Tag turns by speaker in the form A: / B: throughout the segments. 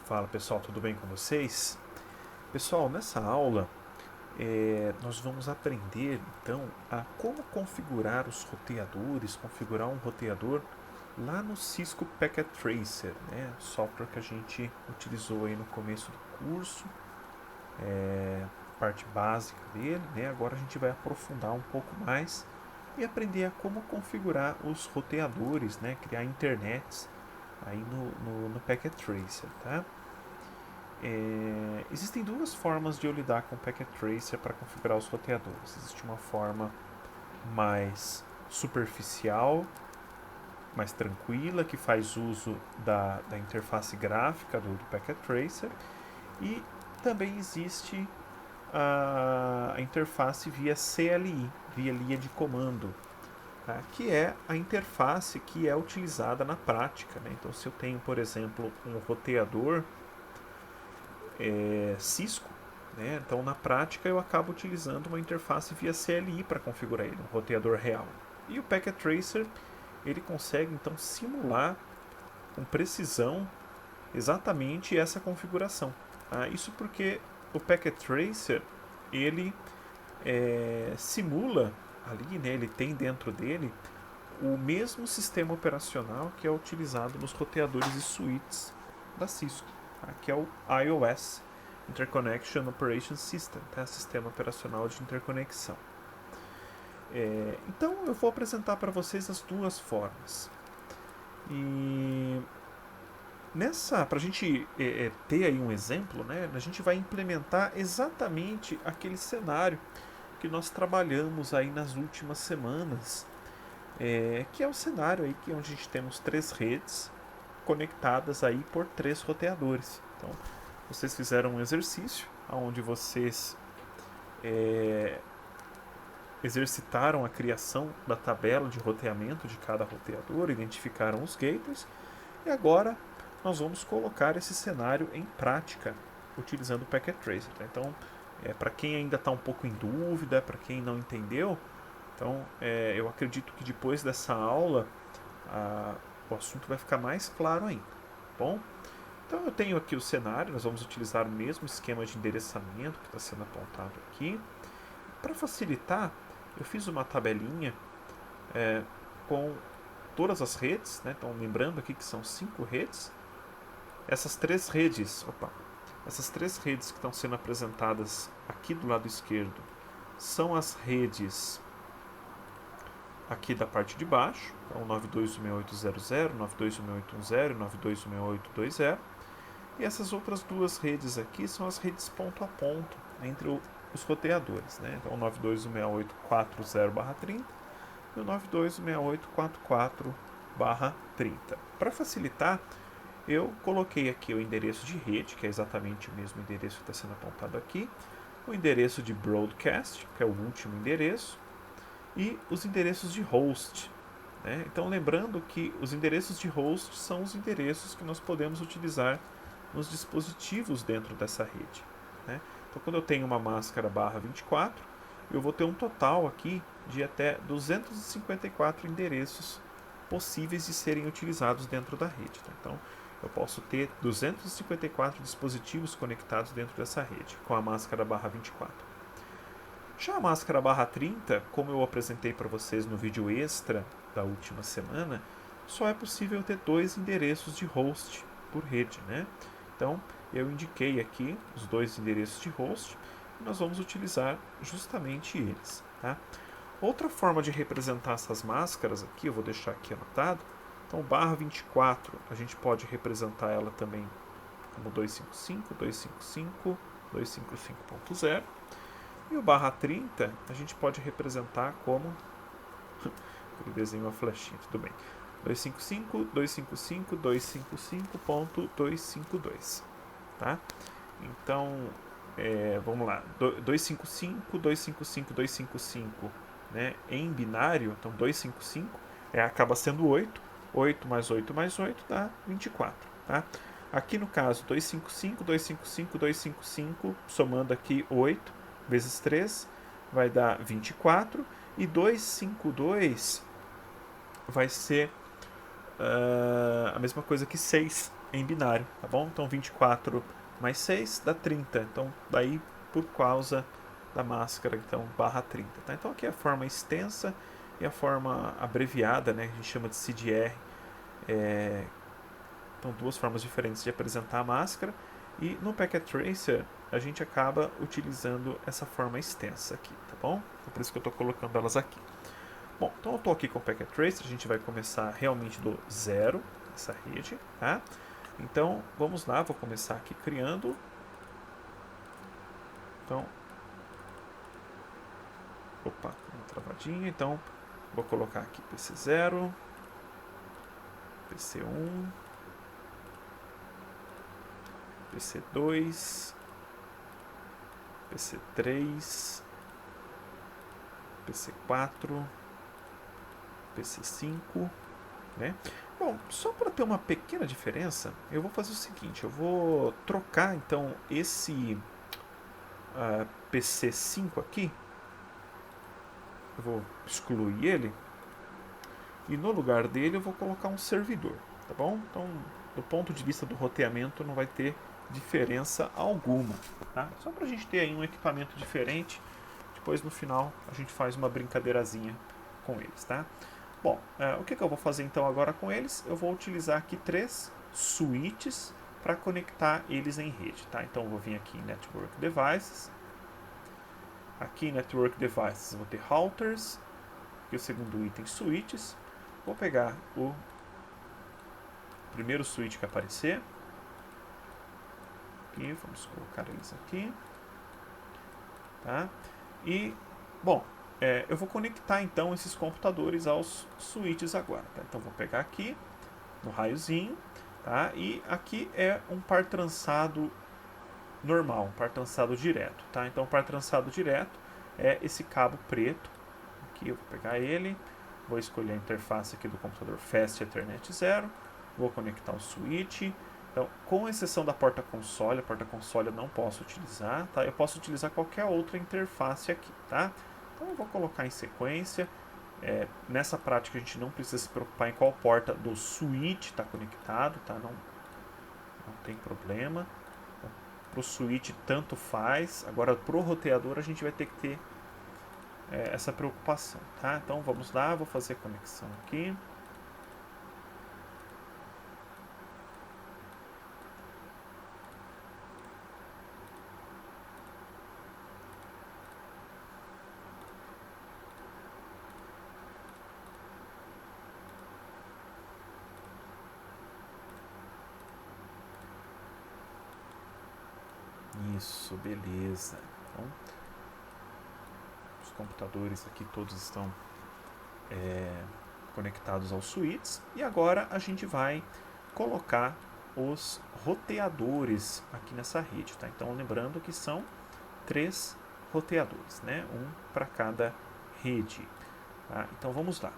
A: Fala pessoal, tudo bem com vocês? Pessoal, nessa aula nós vamos aprender então a como configurar os roteadores, configurar um roteador lá no Cisco Packet Tracer, né? Software que a gente utilizou aí no começo do curso, parte básica dele, né? Agora a gente vai aprofundar um pouco mais e aprender a como configurar os roteadores, né? Criar internets aí no Packet Tracer, tá? Existem duas formas de eu lidar com o Packet Tracer para configurar os roteadores. Existe uma forma mais superficial, mais tranquila, que faz uso da interface gráfica do Packet Tracer, e também existe a interface via CLI, via linha de comando, tá? Que é a interface que é utilizada na prática, né? Então, se eu tenho, por exemplo, um roteador Cisco, né? Então, na prática, eu acabo utilizando uma interface via CLI para configurar ele, um roteador real. E o Packet Tracer ele consegue então simular com precisão exatamente essa configuração. Isso porque o Packet Tracer ele simula ali, né? Ele tem dentro dele o mesmo sistema operacional que é utilizado nos roteadores e switches da Cisco, que é o iOS, Interconnection Operation System, tá? Sistema operacional de interconexão. Então eu vou apresentar para vocês as duas formas. E para a gente ter aí um exemplo, né, a gente vai implementar exatamente aquele cenário que nós trabalhamos aí nas últimas semanas, que é o cenário aí onde a gente temos três redes conectadas aí por três roteadores. Então, vocês fizeram um exercício onde vocês exercitaram a criação da tabela de roteamento de cada roteador, identificaram os gateways, e agora nós vamos colocar esse cenário em prática utilizando o Packet Tracer. Tá? Então, para quem ainda está um pouco em dúvida, para quem não entendeu, então eu acredito que depois dessa aula o assunto vai ficar mais claro ainda. Bom, então eu tenho aqui o cenário, nós vamos utilizar o mesmo esquema de endereçamento que está sendo apontado aqui. Para facilitar, eu fiz uma tabelinha com todas as redes, né? Então lembrando aqui que são 5 redes. Essas três redes que estão sendo apresentadas aqui do lado esquerdo são as redes aqui da parte de baixo, então 92.168.0.0, 92.168.1.0 e 92.168.2.0. E essas outras duas redes aqui são as redes ponto a ponto entre os roteadores, né? Então 92.168.40/30 e o 92.168.44/30. Para facilitar, eu coloquei aqui o endereço de rede, que é exatamente o mesmo endereço que está sendo apontado aqui, o endereço de broadcast, que é o último endereço, e os endereços de host. Né? Então, lembrando que os endereços de host são os endereços que nós podemos utilizar nos dispositivos dentro dessa rede. Né? Então, quando eu tenho uma máscara /24, eu vou ter um total aqui de até 254 endereços possíveis de serem utilizados dentro da rede. Tá? Então, eu posso ter 254 dispositivos conectados dentro dessa rede, com a máscara /24. Já a máscara /30, como eu apresentei para vocês no vídeo extra da última semana, só é possível ter 2 endereços de host por rede, né? Então, eu indiquei aqui os 2 endereços de host e nós vamos utilizar justamente eles, tá? Outra forma de representar essas máscaras aqui, eu vou deixar aqui anotado. Então, /24, a gente pode representar ela também como 255, 255, 255.0. E o /30 a gente pode representar como ele desenha uma flechinha, tudo bem. 255, 255, 255.252, tá? Então, vamos lá. 255, 255, 255, né? Em binário, então 255 acaba sendo 8. 8 mais 8 mais 8 dá 24, tá? Aqui no caso, 255, 255, 255, somando aqui 8 vezes 3 vai dar 24, e 252 vai ser a mesma coisa que 6, em binário, tá bom? Então 24 mais 6 dá 30, então daí por causa da máscara, então barra 30, tá? Então aqui é a forma extensa e a forma abreviada, né, a gente chama de CDR, então duas formas diferentes de apresentar a máscara, e no Packet Tracer a gente acaba utilizando essa forma extensa aqui, tá bom? Então por isso que eu estou colocando elas aqui. Bom, então eu estou aqui com o Packet Tracer, a gente vai começar realmente do zero, essa rede, tá? Então, vamos lá, vou começar aqui criando. Então, opa, uma travadinha, então vou colocar aqui PC0, PC1, PC2, PC3, PC4, PC5, né? Bom, só para ter uma pequena diferença, eu vou fazer o seguinte, eu vou trocar então esse PC5 aqui, eu vou excluir ele, e no lugar dele eu vou colocar um servidor, tá bom? Então, do ponto de vista do roteamento, não vai ter diferença alguma, tá? Só para a gente ter aí um equipamento diferente, depois no final a gente faz uma brincadeirazinha com eles, tá? Bom, o que eu vou fazer então agora com eles? Eu vou utilizar aqui 3 switches para conectar eles em rede, tá? Então eu vou vir aqui em Network Devices. Aqui em Network Devices eu vou ter routers, aqui o segundo item switches. Vou pegar o primeiro switch que aparecer. Aqui, vamos colocar eles aqui. Tá? E, bom, eu vou conectar então esses computadores aos switches agora. Tá? Então vou pegar aqui no raiozinho, tá? E aqui é um par trançado normal, um par trançado direto, tá? Então o par trançado direto é esse cabo preto. Aqui eu vou pegar ele, vou escolher a interface aqui do computador Fast Ethernet 0, vou conectar o switch. Então, com exceção da porta console, a porta console eu não posso utilizar, tá? Eu posso utilizar qualquer outra interface aqui, tá? Então eu vou colocar em sequência. Nessa prática a gente não precisa se preocupar em qual porta do switch está conectado, tá? Não tem problema. Para o switch tanto faz. Agora para o roteador a gente vai ter que ter essa preocupação, tá? Então vamos lá, vou fazer a conexão aqui. Isso, beleza. Então, os computadores aqui todos estão conectados aos switches. E agora a gente vai colocar os roteadores aqui nessa rede, tá? Então lembrando que são 3 roteadores, né? Um para cada rede, tá? Então vamos lá.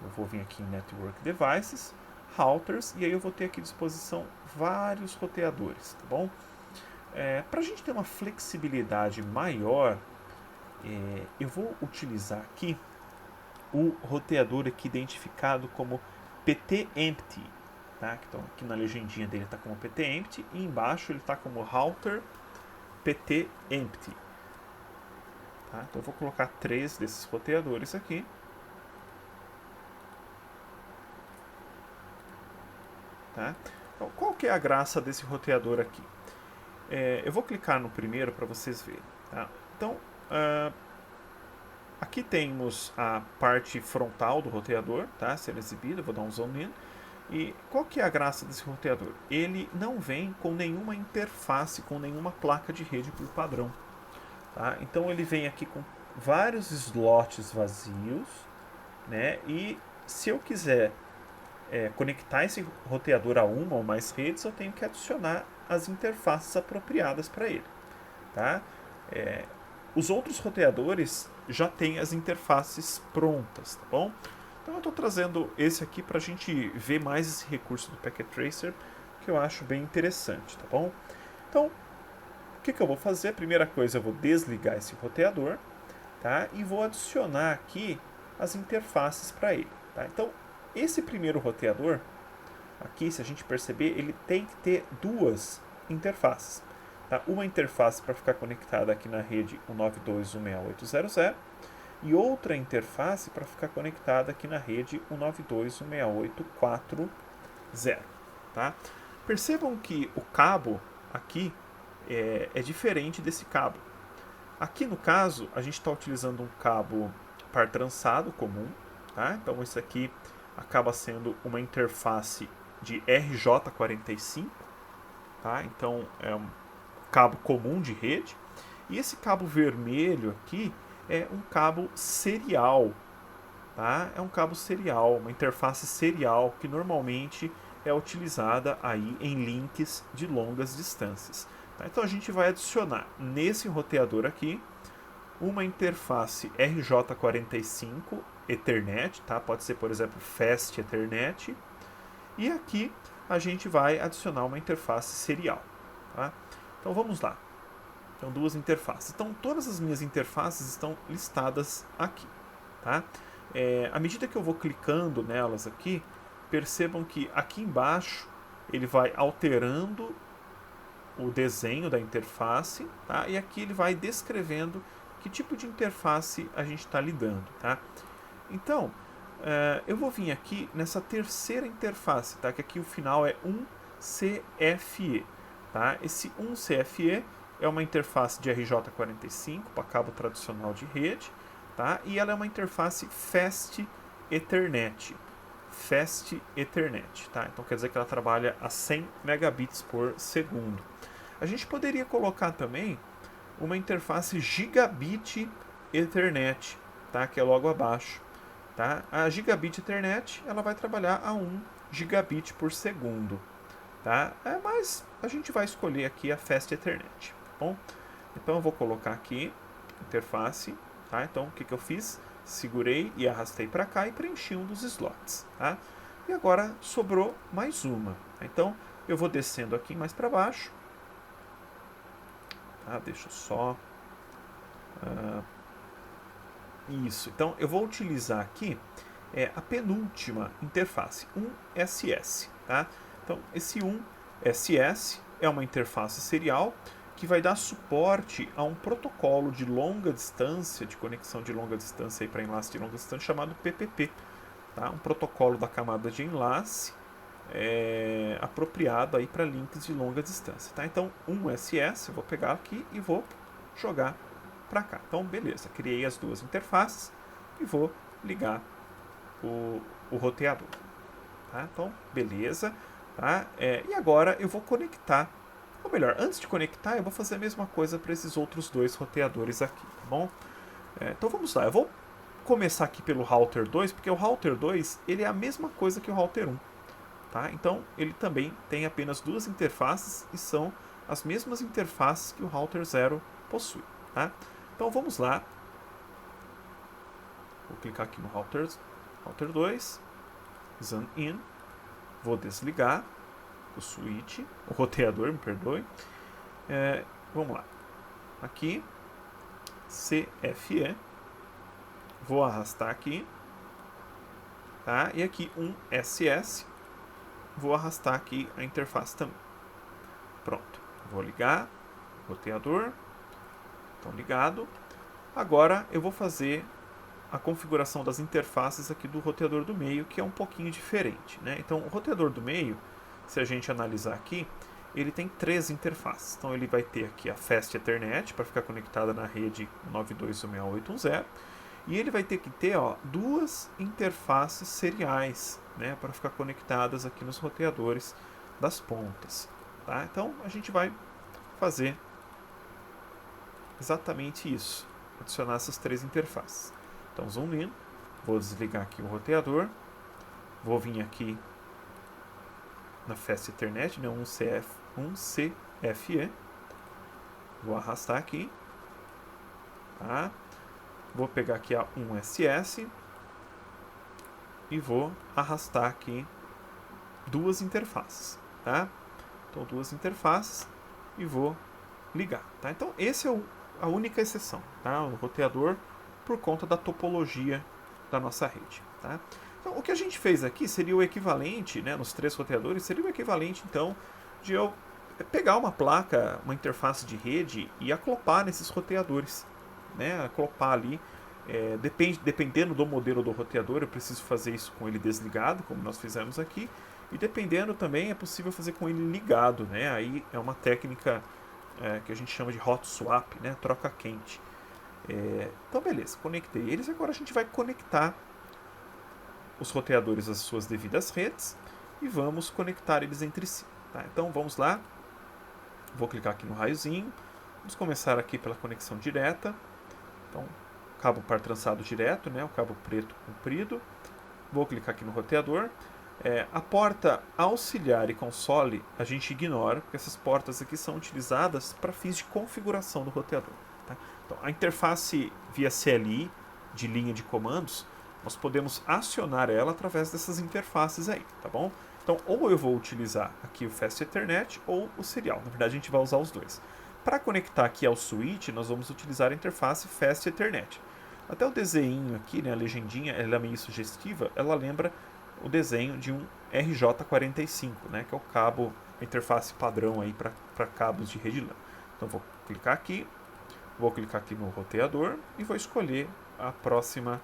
A: Eu vou vir aqui em Network Devices, Routers, e aí eu vou ter aqui à disposição vários roteadores, tá bom? Para a gente ter uma flexibilidade maior, eu vou utilizar aqui o roteador aqui identificado como PT-Empty, tá? Então aqui na legendinha dele está como PT-Empty e embaixo ele está como Router PT-Empty. Tá? Então eu vou colocar 3 desses roteadores aqui. Tá? Então, qual que é a graça desse roteador aqui? Eu vou clicar no primeiro para vocês verem. Tá? Então, aqui temos a parte frontal do roteador, tá? Sendo exibida, vou dar um zoom in. E qual que é a graça desse roteador? Ele não vem com nenhuma interface, com nenhuma placa de rede por padrão. Tá? Então ele vem aqui com vários slots vazios, né? E se eu quiser conectar esse roteador a uma ou mais redes, eu tenho que adicionar as interfaces apropriadas para ele. Tá? Os outros roteadores já têm as interfaces prontas, tá bom? Então eu estou trazendo esse aqui para a gente ver mais esse recurso do Packet Tracer, que eu acho bem interessante, tá bom? Então, o que eu vou fazer? Primeira coisa, eu vou desligar esse roteador, tá? E vou adicionar aqui as interfaces para ele, tá? Então, esse primeiro roteador, aqui, se a gente perceber, ele tem que ter duas interfaces. Tá? Uma interface para ficar conectada aqui na rede 192.168.0.0 e outra interface para ficar conectada aqui na rede 192.168.4.0. Tá? Percebam que o cabo aqui é diferente desse cabo. Aqui no caso, a gente está utilizando um cabo par trançado comum. Tá? Então esse aqui acaba sendo uma interface de RJ45. Tá? Então é um cabo comum de rede. E esse cabo vermelho aqui é um cabo serial. Tá? É um cabo serial, uma interface serial que normalmente é utilizada aí em links de longas distâncias. Tá? Então a gente vai adicionar nesse roteador aqui uma interface RJ45 Ethernet, tá? Pode ser, por exemplo, Fast Ethernet. E aqui a gente vai adicionar uma interface serial. Tá? Então vamos lá. Então, duas interfaces. Então, todas as minhas interfaces estão listadas aqui. Tá? À medida que eu vou clicando nelas aqui, percebam que aqui embaixo ele vai alterando o desenho da interface, tá? E aqui ele vai descrevendo que tipo de interface a gente está lidando. Tá? Então, eu vou vir aqui nessa terceira interface, tá? Que aqui o final é 1CFE. Tá? Esse 1CFE é uma interface de RJ45 para cabo tradicional de rede, tá? E ela é uma interface Fast Ethernet. Fast Ethernet, tá? Então quer dizer que ela trabalha a 100 megabits por segundo. A gente poderia colocar também uma interface Gigabit Ethernet, tá? Que é logo abaixo. Tá? A Gigabit Ethernet ela vai trabalhar a 1 gigabit por segundo. Tá? Mas a gente vai escolher aqui a Fast Ethernet. Bom, então eu vou colocar aqui interface. Tá? Então o que eu fiz? Segurei e arrastei para cá e preenchi um dos slots. Tá? E agora sobrou mais uma. Então eu vou descendo aqui mais para baixo. Tá? Deixa eu só... Isso. Então eu vou utilizar aqui a penúltima interface, 1SS. Tá? Então esse 1SS é uma interface serial que vai dar suporte a um protocolo de longa distância, de conexão de longa distância para enlace de longa distância, chamado PPP. Tá? Um protocolo da camada de enlace apropriado para links de longa distância. Tá? Então, 1SS, eu vou pegar aqui e vou jogar para cá. Então, beleza, criei as duas interfaces e vou ligar o roteador. Tá? Então, beleza. Tá? E agora eu vou conectar. Ou melhor, antes de conectar, eu vou fazer a mesma coisa para esses outros dois roteadores aqui, tá bom? Então vamos lá, eu vou começar aqui pelo router 2, porque o router 2 ele é a mesma coisa que o router 1. Tá? Então ele também tem apenas duas interfaces e são as mesmas interfaces que o router 0 possui. Tá? Então vamos lá. Vou clicar aqui no router 2, Zone In, vou desligar o switch, o roteador, me perdoe. Vamos lá. Aqui, CFE. Vou arrastar aqui. Tá? E aqui, 1SS. Vou arrastar aqui a interface também. Pronto. Vou ligar o roteador. Então, ligado. Agora, eu vou fazer a configuração das interfaces aqui do roteador do meio, que é um pouquinho diferente. Né? Então, o roteador do meio, se a gente analisar aqui, ele tem três interfaces. Então ele vai ter aqui a Fast Ethernet para ficar conectada na rede 9216810 e ele vai ter que ter duas interfaces seriais, né, para ficar conectadas aqui nos roteadores das pontas. Tá? Então a gente vai fazer exatamente isso, adicionar essas três interfaces. Então zoom in, vou desligar aqui o roteador, vou vir aqui na Fast Ethernet, né, 1CFE. Vou arrastar aqui. Tá? Vou pegar aqui a 1SS e vou arrastar aqui duas interfaces. Tá? Então, duas interfaces e vou ligar. Tá? Então, esse é a única exceção. Tá? O roteador por conta da topologia da nossa rede. Tá? Então, o que a gente fez aqui seria o equivalente, né, nos 3 roteadores, seria o equivalente, então, de eu pegar uma placa, uma interface de rede e acoplar nesses roteadores. Né, acoplar ali. Dependendo do modelo do roteador, eu preciso fazer isso com ele desligado, como nós fizemos aqui. E dependendo também, é possível fazer com ele ligado. Né, aí é uma técnica que a gente chama de hot swap, né, troca quente. Então, beleza, conectei eles. Agora a gente vai conectar os roteadores às suas devidas redes e vamos conectar eles entre si. Tá? Então vamos lá, vou clicar aqui no raiozinho, vamos começar aqui pela conexão direta. Então, cabo par trançado direto, né? O cabo preto comprido. Vou clicar aqui no roteador. A porta auxiliar e console a gente ignora, porque essas portas aqui são utilizadas para fins de configuração do roteador. Tá? Então, a interface via CLI de linha de comandos, nós podemos acionar ela através dessas interfaces aí, tá bom? Então, ou eu vou utilizar aqui o Fast Ethernet ou o serial. Na verdade, a gente vai usar os dois. Para conectar aqui ao switch, nós vamos utilizar a interface Fast Ethernet. Até o desenho aqui, né, a legendinha, ela é meio sugestiva, ela lembra o desenho de um RJ45, né, que é o cabo, a interface padrão aí para cabos de rede LAN. Então, vou clicar aqui no roteador e vou escolher a próxima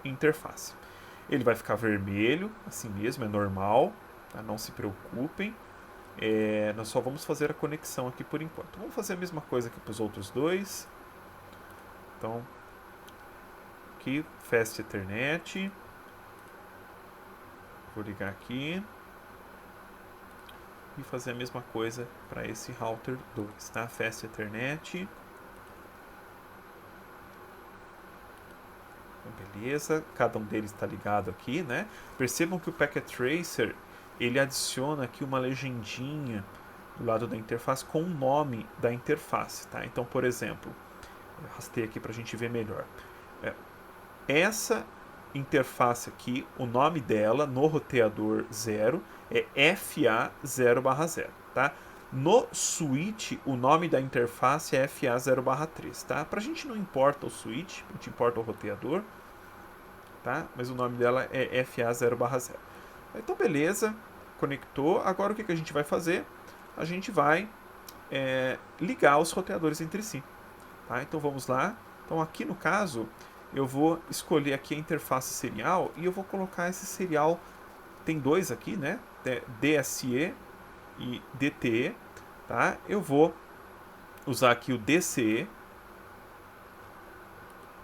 A: interface. Ele vai ficar vermelho, assim mesmo, é normal, tá? Não se preocupem. Nós só vamos fazer a conexão aqui por enquanto. Vamos fazer a mesma coisa aqui para os outros dois. Então, aqui, Fast Ethernet. Vou ligar aqui. E fazer a mesma coisa para esse router 2, tá? Fast Ethernet. Beleza, cada um deles está ligado aqui, né? Percebam que o Packet Tracer, ele adiciona aqui uma legendinha do lado da interface com o nome da interface, tá? Então, por exemplo, eu arrastei aqui para a gente ver melhor. Essa interface aqui, o nome dela no roteador 0 é FA0/0, tá? No switch, o nome da interface é FA0/3, tá? Pra gente não importa o switch, a gente importa o roteador, tá? Mas o nome dela é FA0/0. Então, beleza, conectou. Agora o que a gente vai fazer? A gente vai ligar os roteadores entre si, tá? Então, vamos lá. Então, aqui no caso, eu vou escolher aqui a interface serial e eu vou colocar esse serial, tem dois aqui, né? DSE e DTE, tá? Eu vou usar aqui o DCE,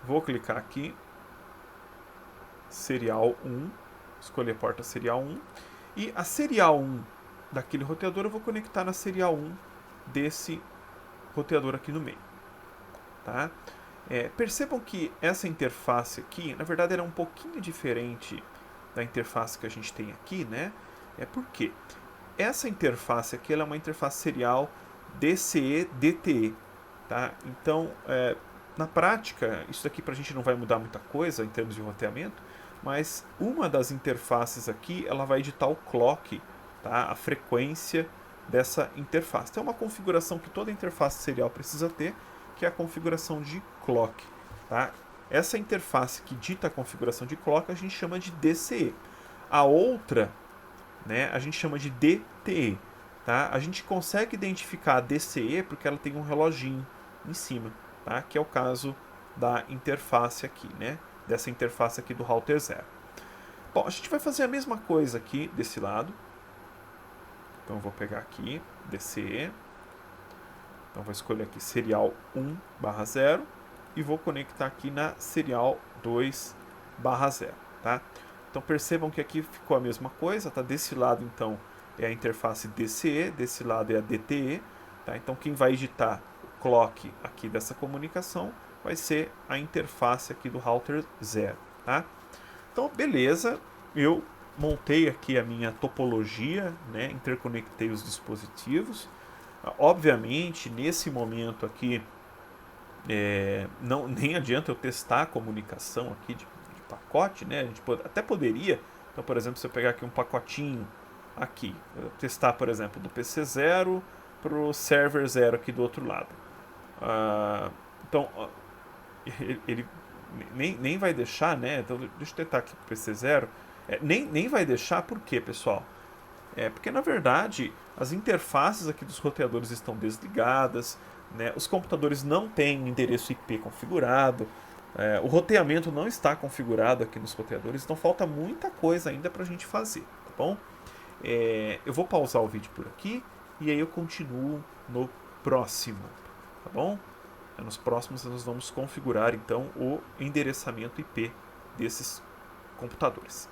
A: vou clicar aqui, serial 1, escolher porta serial 1, e a serial 1 daquele roteador eu vou conectar na serial 1 desse roteador aqui no meio, tá? Percebam que essa interface aqui, na verdade, ela é um pouquinho diferente da interface que a gente tem aqui, né? Por quê? Essa interface aqui ela é uma interface serial DCE-DTE, tá? Então, na prática, isso aqui para a gente não vai mudar muita coisa em termos de roteamento, mas uma das interfaces aqui ela vai editar o clock, tá? A frequência dessa interface. Tem uma configuração que toda interface serial precisa ter, que é a configuração de clock, tá? Essa interface que dita a configuração de clock a gente chama de DCE. A outra, né, a gente chama de DTE, tá? A gente consegue identificar a DCE porque ela tem um reloginho em cima, tá? Que é o caso da interface aqui, né? Dessa interface aqui do router 0. Bom, a gente vai fazer a mesma coisa aqui desse lado. Então eu vou pegar aqui DCE. Então vou escolher aqui serial 1/0 e vou conectar aqui na serial 2/0, tá? Então percebam que aqui ficou a mesma coisa, tá? Desse lado então é a interface DCE, desse lado é a DTE, tá? Então quem vai editar o clock aqui dessa comunicação vai ser a interface aqui do router 0, tá? Então beleza, eu montei aqui a minha topologia, né? Interconectei os dispositivos. Obviamente nesse momento aqui nem adianta eu testar a comunicação aqui de pacote, né? A gente até poderia, então, por exemplo, se eu pegar aqui um pacotinho aqui, testar, por exemplo, do PC 0 para o server 0 aqui do outro lado. Então, ele nem vai deixar, né? Então, deixa eu tentar aqui para o PC 0. Nem vai deixar, por quê, pessoal? Porque, na verdade, as interfaces aqui dos roteadores estão desligadas, né? Os computadores não têm endereço IP configurado, o roteamento não está configurado aqui nos roteadores, então falta muita coisa ainda para a gente fazer, tá bom? Eu vou pausar o vídeo por aqui e aí eu continuo no próximo, tá bom? Nos próximos nós vamos configurar então o endereçamento IP desses computadores.